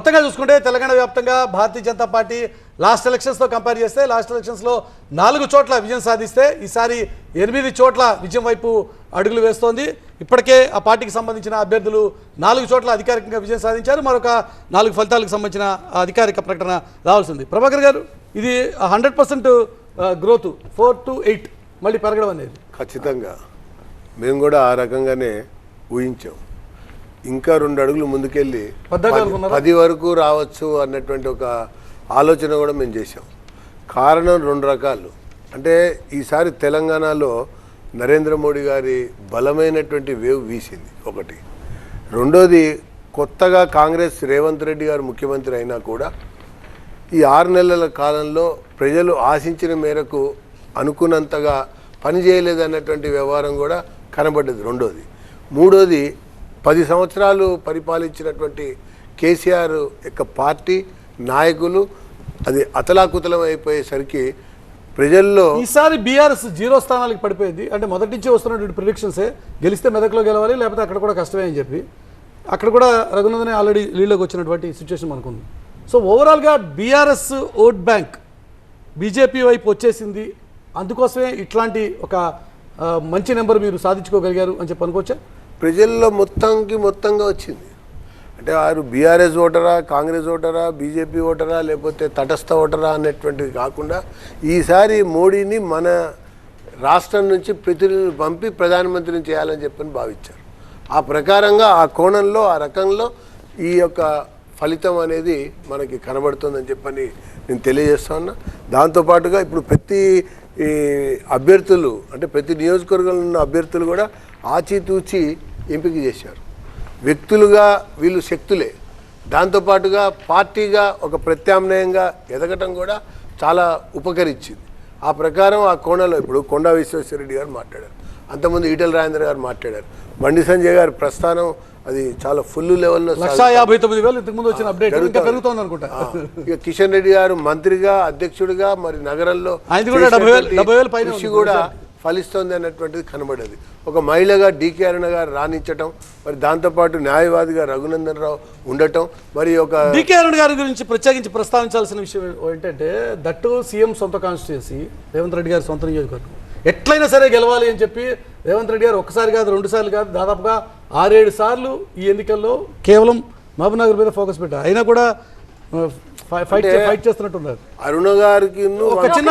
మొత్తంగా చూసుకుంటే తెలంగాణ వ్యాప్తంగా Bharatiya Janata party last ఎలక్షన్స్తో compare చేస్తే లాస్ట్ ఎలక్షన్స్లో 4 చోట్ల విజయం సాధిస్తే ఈసారి 8 చోట్ల విజయం వైపు అడుగులు వేస్తోంది. ఇప్పటికే ఆ పార్టీకి సంబంధించిన అభ్యర్థులు 4 చోట్ల అధికారికంగా విజయం సాధించారు. మరొక 4 ఫలితాలకు సంబంధించిన అధికారిక ప్రకటన రావాల్సింది. ప్రభాకర్ గారు, ఇది 100% గ్రోత్ 4 to 8 మళ్ళీ పెరగడం అనేది ఖచ్చితంగా మేము కూడా ఆ రకంగానే ఊహించాం. ఇంకా 2 అడుగులు ముందుకెళ్ళి 10 వరకు రావచ్చు అన్నటువంటి ఒక ఆలోచన కూడా మేము చేసాం. కారణం 2 రకాలు. అంటే ఈసారి తెలంగాణలో నరేంద్ర మోడీ గారి బలమైనటువంటి వేవ్ వీసింది ఒకటి. రెండోది, కొత్తగా కాంగ్రెస్ రేవంత్ రెడ్డి గారు ముఖ్యమంత్రి అయినా కూడా ఈ 6 నెలల కాలంలో ప్రజలు ఆశించిన మేరకు అనుకున్నంతగా పనిచేయలేదన్నటువంటి వ్యవహారం కూడా కనబడ్డది రెండోది. మూడోది, 10 సంవత్సరాలు పరిపాలించినటువంటి కేసీఆర్ యొక్క పార్టీ నాయకులు అది అతలాకుతలం అయిపోయేసరికి ప్రజల్లో ఈసారి బీఆర్ఎస్ 0 స్థానాలకు పడిపోయింది. అంటే మొదటి నుంచి వస్తున్నటువంటి ప్రిడిక్షన్సే గెలిస్తే మెదక్లో గెలవాలి, లేకపోతే అక్కడ కూడా కష్టమే అని చెప్పి అక్కడ కూడా రఘునందనే ఆల్రెడీ లీడ్లోకి వచ్చినటువంటి సిచ్యువేషన్ మనకుంది. సో ఓవరాల్గా బీఆర్ఎస్ ఓట్ బ్యాంక్ బీజేపీ వైపు వచ్చేసింది. అందుకోసమే ఇట్లాంటి ఒక మంచి నెంబర్ మీరు సాధించుకోగలిగారు అని చెప్పి అనుకోవచ్చా? ప్రజల్లో మొత్తంగా వచ్చింది. అంటే వారు బీఆర్ఎస్ ఓటరా, కాంగ్రెస్ ఓటరా, బీజేపీ ఓటరా, లేకపోతే తటస్థ ఓటరా అనేటువంటిది కాకుండా ఈసారి మోడీని మన రాష్ట్రం నుంచి ప్రతినిధులు పంపి ప్రధానమంత్రిని చేయాలని చెప్పని భావించారు. ఆ ప్రకారంగా ఆ కోణంలో ఆ రకంలో ఈ యొక్క ఫలితం అనేది మనకి కనబడుతుందని చెప్పని నేను తెలియజేస్తా ఉన్నా. దాంతోపాటుగా ఇప్పుడు ప్రతి అభ్యర్థులు అంటే ప్రతి నియోజకవర్గంలో ఉన్న అభ్యర్థులు కూడా ఆచితూచి ఎంపిక చేశారు. వ్యక్తులుగా వీళ్ళు శక్తులే, దాంతోపాటుగా పార్టీగా ఒక ప్రత్యామ్నాయంగా ఎదగటం కూడా చాలా ఉపకరించింది. ఆ ప్రకారం ఆ కోణంలో ఇప్పుడు కొండా విశ్వేశ్వరరెడ్డి గారు మాట్లాడారు, అంతకుముందు ఈటెల రాజేందర్ గారు మాట్లాడారు, బండి సంజయ్ గారి ప్రస్థానం అది చాలా ఫుల్ లెవెల్లో 1,59,000 ఇంతకుముందు వచ్చిన అప్డేట్ ఇంకా పెరుగుతోంది అనుకుంటా. ఇక కిషన్ రెడ్డి గారు మంత్రిగా అధ్యక్షుడిగా మరి నగరంలో కృషి కూడా ఫలిస్తోంది అన్నటువంటిది కనబడేది. ఒక మహిళగా డీకే అరుణ గారు రాణించటం, మరి దాంతోపాటు న్యాయవాదిగా రఘునందన్ రావు ఉండటం, మరి ఒక డీకే అరుణ గారి గురించి ప్రత్యేకించి ప్రస్తావించాల్సిన విషయం ఏంటంటే దట్టు సీఎం సొంత కాన్స్టిట్యున్సీ, రేవంత్ రెడ్డి గారి సొంత నియోజకవర్గం. ఎట్లయినా సరే గెలవాలి అని చెప్పి రేవంత్ రెడ్డి గారు ఒక్కసారి కాదు 2 సార్లు కాదు దాదాపుగా 6-7 సార్లు ఈ ఎన్నికల్లో కేవలం మహబూబ్నగర్ మీద ఫోకస్ పెట్టారు. అయినా కూడా ఫైట్ చేస్తున్నట్టున్నారు. అరుణ గారికి ఒక చిన్న